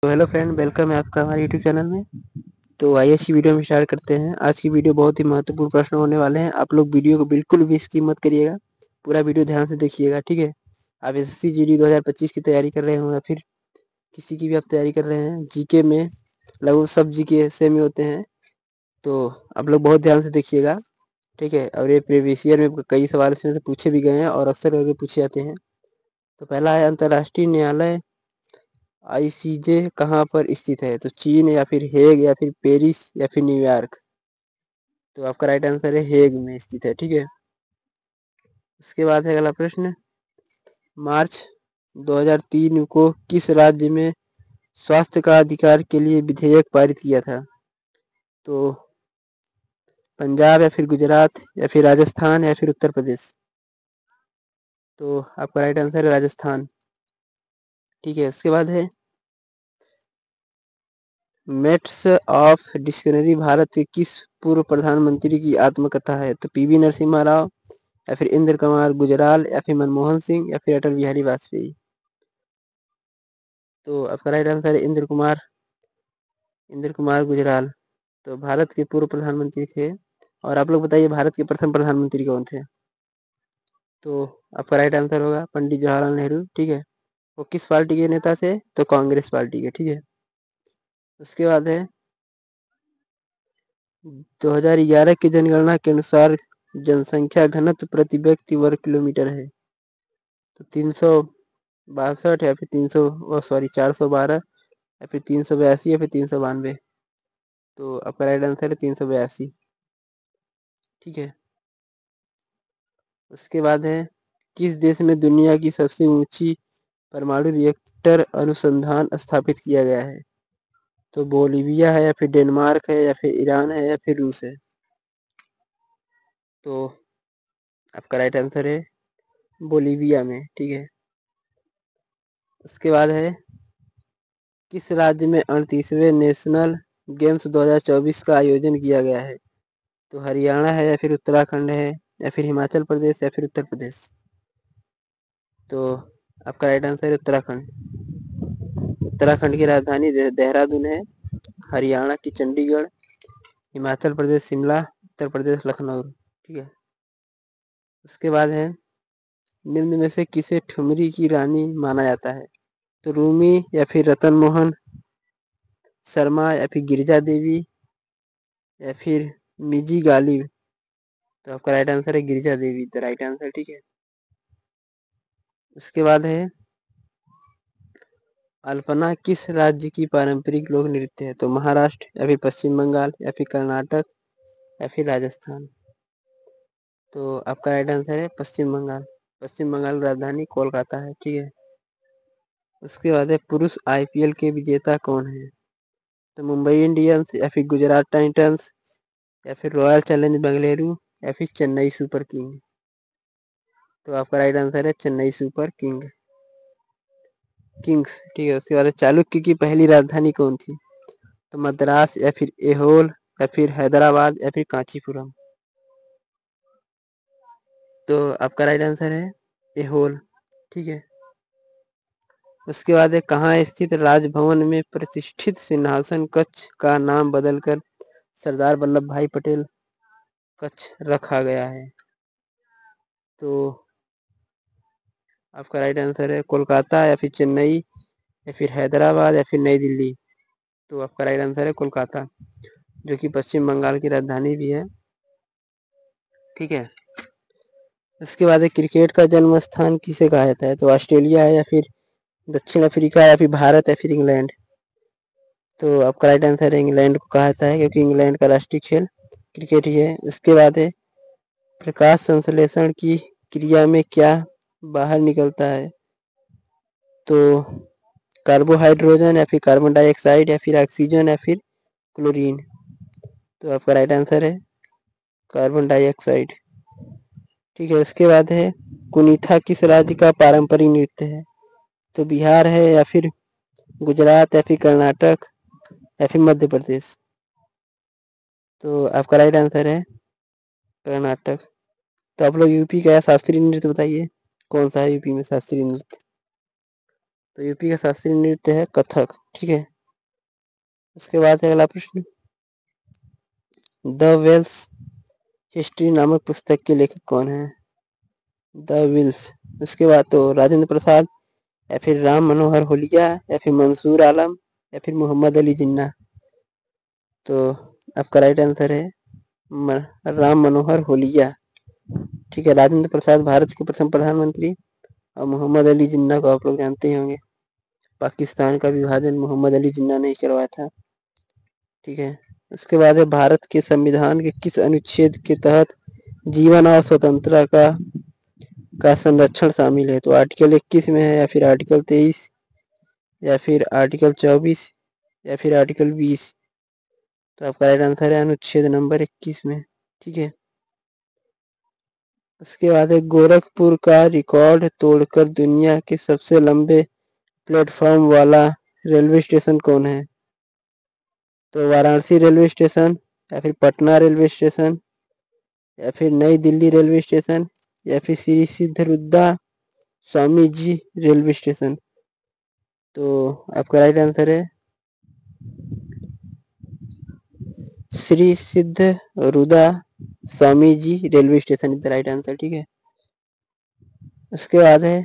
तो hello friend, welcome है आपका हमारे यूट्यूब चैनल में। तो आइए इसकी वीडियो में स्टार्ट करते हैं। आज की वीडियो बहुत ही महत्वपूर्ण प्रश्न होने वाले हैं। आप लोग वीडियो को बिल्कुल भी स्किप मत करिएगा, पूरा वीडियो ध्यान से देखिएगा, ठीक है। आप एसएससी जीडी 2025 की तैयारी कर रहे हो या फिर किसी की भी आप तैयारी कर रहे हैं, जीके में लगभग सब जीके सेम ही होते हैं, तो आप लोग बहुत ध्यान से देखिएगा, ठीक है। और ये प्रीवियस ईयर में कई सवाल इसमें से पूछे भी गए हैं और अक्सर करके पूछे जाते हैं। तो पहला है, अंतर्राष्ट्रीय न्यायालय आईसीजे कहाँ पर स्थित है? तो चीन या फिर हेग या फिर पेरिस या फिर न्यूयॉर्क। तो आपका राइट आंसर है हेग में स्थित है, ठीक है। उसके बाद है अगला प्रश्न, मार्च 2003 को किस राज्य में स्वास्थ्य का अधिकार के लिए विधेयक पारित किया था? तो पंजाब या फिर गुजरात या फिर राजस्थान या फिर उत्तर प्रदेश। तो आपका राइट आंसर है राजस्थान, ठीक है। उसके बाद है, मेट्स ऑफ डिक्शनरी भारत के किस पूर्व प्रधानमंत्री की आत्मकथा है? तो पीवी नरसिम्हा राव या फिर इंद्र कुमार गुजराल या फिर मनमोहन सिंह या फिर अटल बिहारी वाजपेयी। तो आपका राइट आंसर है इंद्र कुमार गुजराल। तो भारत के पूर्व प्रधानमंत्री थे। और आप लोग बताइए, भारत के प्रथम प्रधानमंत्री कौन थे? तो आपका राइट आंसर होगा पंडित जवाहरलाल नेहरू, ठीक है। वो किस पार्टी के नेता थे? तो कांग्रेस पार्टी के, ठीक है। उसके बाद है, 2011 की जनगणना के अनुसार जनसंख्या घनत्व प्रति व्यक्ति वर्ग किलोमीटर है। तो 362 या फिर 412 या फिर 382 या फिर 392। तो आपका राइट आंसर है 382, ठीक है। उसके बाद है, किस देश में दुनिया की सबसे ऊंची परमाणु रिएक्टर अनुसंधान स्थापित किया गया है? तो बोलीविया है या फिर डेनमार्क है या फिर ईरान है या फिर रूस है। तो आपका राइट आंसर है बोलीविया में, ठीक है। उसके बाद है, किस राज्य में 38वें नेशनल गेम्स 2024 का आयोजन किया गया है? तो हरियाणा है या फिर उत्तराखंड है या फिर हिमाचल प्रदेश या फिर उत्तर प्रदेश। तो आपका राइट आंसर है उत्तराखंड। उत्तराखंड की राजधानी देहरादून है, हरियाणा की चंडीगढ़, हिमाचल प्रदेश शिमला, उत्तर प्रदेश लखनऊ, ठीक है। उसके बाद है, निम्न में से किसे ठुमरी की रानी माना जाता है? तो रूमी या फिर रतन मोहन शर्मा या फिर गिरिजा देवी या फिर मिजी गालिब। तो आपका राइट आंसर है Girija Devi, the right answer, ठीक है। उसके बाद है, अल्पना किस राज्य की पारंपरिक लोक नृत्य है? तो महाराष्ट्र या फिर पश्चिम बंगाल या फिर कर्नाटक या फिर राजस्थान। तो आपका राइट आंसर है पश्चिम बंगाल। पश्चिम बंगाल राजधानी कोलकाता है, ठीक है। उसके बाद है, पुरुष आईपीएल के विजेता कौन है? तो मुंबई इंडियंस या फिर गुजरात टाइटंस या फिर रॉयल चैलेंज बेंगलुरु या फिर चेन्नई सुपर किंग। तो आपका राइट आंसर है चेन्नई सुपर किंग्स, ठीक है। उसके बाद चालुक्य की पहली राजधानी कौन थी? तो मद्रास या फिर एहोल या फिर हैदराबाद या फिर कांचीपुरम। तो आपका राइट आंसर है एहोल, ठीक है। उसके बाद है, कहाँ स्थित राजभवन में प्रतिष्ठित सिंहासन कक्ष का नाम बदलकर सरदार वल्लभ भाई पटेल कक्ष रखा गया है? तो आपका राइट आंसर है कोलकाता या फिर चेन्नई या फिर हैदराबाद या फिर नई दिल्ली। तो आपका राइट आंसर है कोलकाता, जो कि पश्चिम बंगाल की राजधानी भी है, ठीक है। उसके बाद है, क्रिकेट का जन्म स्थान किसे कहा जाता है? तो ऑस्ट्रेलिया है या फिर दक्षिण अफ्रीका या फिर भारत या फिर इंग्लैंड। तो आपका राइट आंसर है इंग्लैंड को कहा जाता है, क्योंकि इंग्लैंड का राष्ट्रीय खेल क्रिकेट ही है। उसके बाद है, प्रकाश संश्लेषण की क्रिया में क्या बाहर निकलता है? तो कार्बोहाइड्रोजन या फिर कार्बन डाइऑक्साइड या फिर ऑक्सीजन या फिर क्लोरीन। तो आपका राइट आंसर है कार्बन डाइऑक्साइड, ठीक है। उसके बाद है, कुनीथा किस राज्य का पारंपरिक नृत्य है? तो बिहार है या फिर गुजरात या फिर कर्नाटक या फिर मध्य प्रदेश। तो आपका राइट आंसर है कर्नाटक। तो आप लोग यूपी का शास्त्रीय नृत्य बताइए, कौन सा है यूपी में शास्त्रीय नृत्य? तो यूपी का शास्त्रीय नृत्य है कथक, ठीक है। उसके बाद है अगला प्रश्न, द वेल्स हिस्ट्री नामक पुस्तक के लेखक कौन है? The wills. उसके बाद तो राजेंद्र प्रसाद या फिर राम मनोहर होलिया या फिर मंसूर आलम या फिर मोहम्मद अली जिन्ना। तो आपका राइट आंसर है राम मनोहर होलिया। ठीक है, राजेंद्र प्रसाद भारत के प्रथम प्रधानमंत्री और मोहम्मद अली जिन्ना को आप लोग जानते ही होंगे, पाकिस्तान का विभाजन मोहम्मद अली जिन्ना ने करवाया था। ठीक है, उसके बाद है भारत के संविधान के किस अनुच्छेद के तहत जीवन और स्वतंत्रता का संरक्षण शामिल है? तो आर्टिकल 21 में है या फिर आर्टिकल 23 या फिर आर्टिकल 24 या फिर आर्टिकल 20। तो आपका राइट आंसर है अनुच्छेद नंबर 21 में। ठीक है, उसके बाद है गोरखपुर का रिकॉर्ड तोड़कर दुनिया के सबसे लंबे प्लेटफॉर्म वाला रेलवे स्टेशन कौन है? तो वाराणसी रेलवे स्टेशन या फिर पटना रेलवे स्टेशन या फिर नई दिल्ली रेलवे स्टेशन या फिर श्री सिद्धरुद्धा स्वामी जी रेलवे स्टेशन। तो आपका राइट आंसर है Shri Siddharudha Swami ji railway station is the right answer. ठीक है, उसके बाद है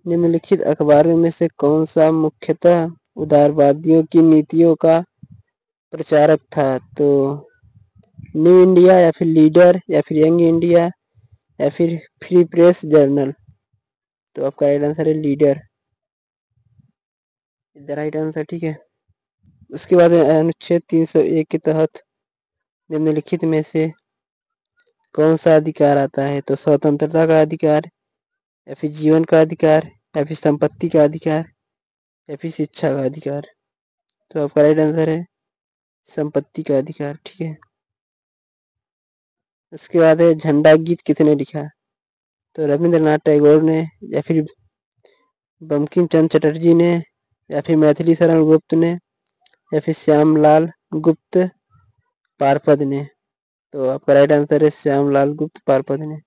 निम्नलिखित अखबारों में से कौन सा मुख्यतः उदारवादियों की नीतियों का प्रचारक था? तो न्यू इंडिया या फिर लीडर या फिर यंग इंडिया या फिर फ्री प्रेस जर्नल। तो आपका राइट आंसर है leader is the right answer. ठीक है, उसके बाद अनुच्छेद 301 के तहत निम्नलिखित में से कौन सा अधिकार आता है? तो स्वतंत्रता का अधिकार या फिर जीवन का अधिकार या फिर संपत्ति का अधिकार या फिर शिक्षा का अधिकार। तो आपका राइट आंसर है संपत्ति का अधिकार। ठीक है, उसके बाद है झंडा गीत किसने लिखा? तो रविंद्रनाथ टैगोर ने या फिर बंकिम चंद्र चटर्जी ने या फिर मैथिली शरण गुप्त ने या फिर श्यामलाल गुप्त पारपद ने। तो आपका राइट आंसर है श्यामलाल गुप्त पारपद ने।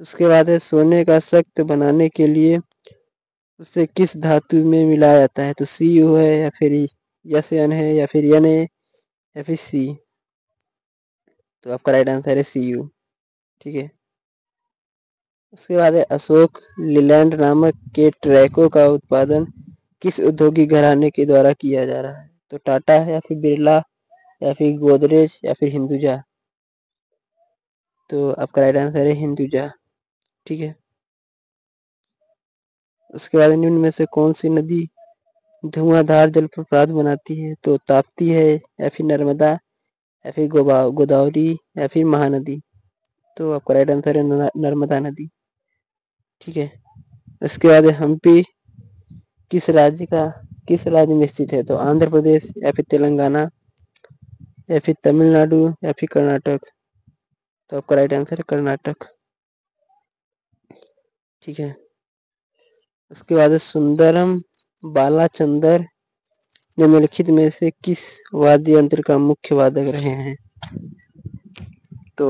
उसके बाद है सोने का सख्त बनाने के लिए उसे किस धातु में मिलाया जाता है? तो Cu है या फिर Sn है या फिर Na या फिर C। तो आपका राइट आंसर है Cu। ठीक है, उसके बाद है अशोक लीलैंड नामक के ट्रकों का उत्पादन किस औद्योगिक घराने के द्वारा किया जा रहा है? तो टाटा या फिर बिरला या फिर गोदरेज या फिर हिंदुजा। तो आपका राइट आंसर है हिंदुजा। ठीक है, उसके बाद निम्न में से कौन सी नदी धुआंधार जलप्रपात बनाती है? तो ताप्ती है या फिर नर्मदा या फिर गोदावरी या फिर महानदी। तो आपका राइट आंसर है नर्मदा नदी। ठीक है, उसके बाद हम्पी किस राज्य में स्थित है? तो आंध्र प्रदेश या फिर तेलंगाना या फिर तमिलनाडु या फिर कर्नाटक। तो आपका राइट आंसर है कर्नाटक। ठीक है, उसके बाद सुंदरम बालाचंदर निम्नलिखित में से किस वाद्य यंत्र का मुख्य वादक रहे हैं? तो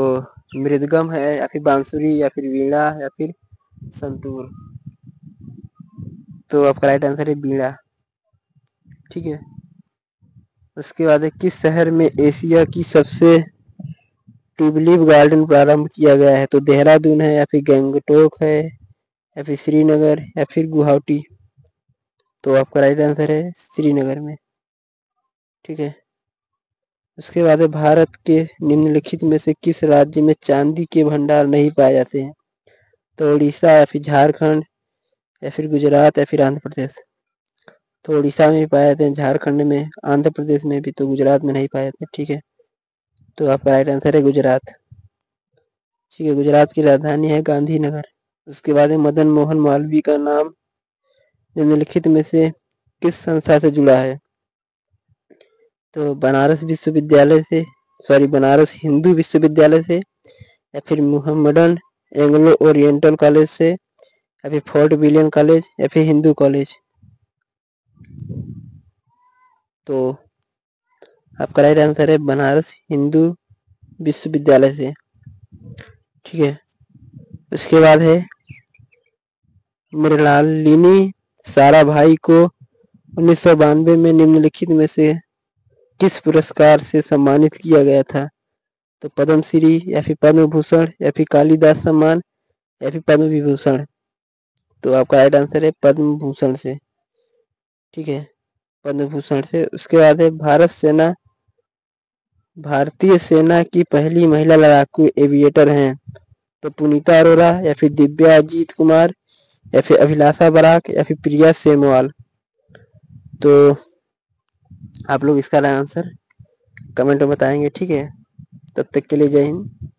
मृदगम है या फिर बांसुरी या फिर वीणा या फिर संतूर। तो आपका राइट आंसर है वीणा। ठीक है, उसके बाद किस शहर में एशिया की सबसे ट्यूलिप गार्डन प्रारंभ किया गया है? तो देहरादून है या फिर गंगटोक है या फिर श्रीनगर या फिर गुवाहाटी। तो आपका राइट आंसर है श्रीनगर में। ठीक है, उसके बाद भारत के निम्नलिखित में से किस राज्य में चांदी के भंडार नहीं पाए जाते हैं? तो उड़ीसा या फिर झारखंड या फिर गुजरात या फिर आंध्र प्रदेश। तो उड़ीसा में भी पाए जाते हैं, झारखंड में, आंध्र प्रदेश में भी, तो गुजरात में नहीं पाए जाते। ठीक है, तो आपका राइट आंसर है गुजरात। ठीक है, गुजरात की राजधानी है गांधीनगर। उसके बाद मदन मोहन मालवीय का नाम निम्नलिखित में से किस संस्था से जुड़ा है? तो बनारस हिंदू विश्वविद्यालय से या फिर मुहम्मडन एंग्लो ओरिएंटल कॉलेज से या फिर फोर्ट विलियम कॉलेज या फिर हिंदू कॉलेज। तो आपका राइट आंसर है बनारस हिंदू विश्वविद्यालय से। ठीक है, उसके बाद है मृणालिनी साराभाई को 1992 में निम्नलिखित में से किस पुरस्कार से सम्मानित किया गया था? तो पद्मश्री या फिर पद्म भूषण या फिर कालिदास सम्मान या फिर पद्म विभूषण। तो आपका राइट आंसर है पद्म भूषण से, ठीक है, पद्म भूषण से। उसके बाद है भारतीय सेना की पहली महिला लड़ाकू एविएटर हैं? तो पुनीता अरोरा या फिर दिव्या अजीत कुमार या फिर अभिलाषा बराक या फिर प्रिया सेमवाल। तो आप लोग इसका आंसर कमेंट में बताएंगे, ठीक है। तब तक के लिए जय हिंद।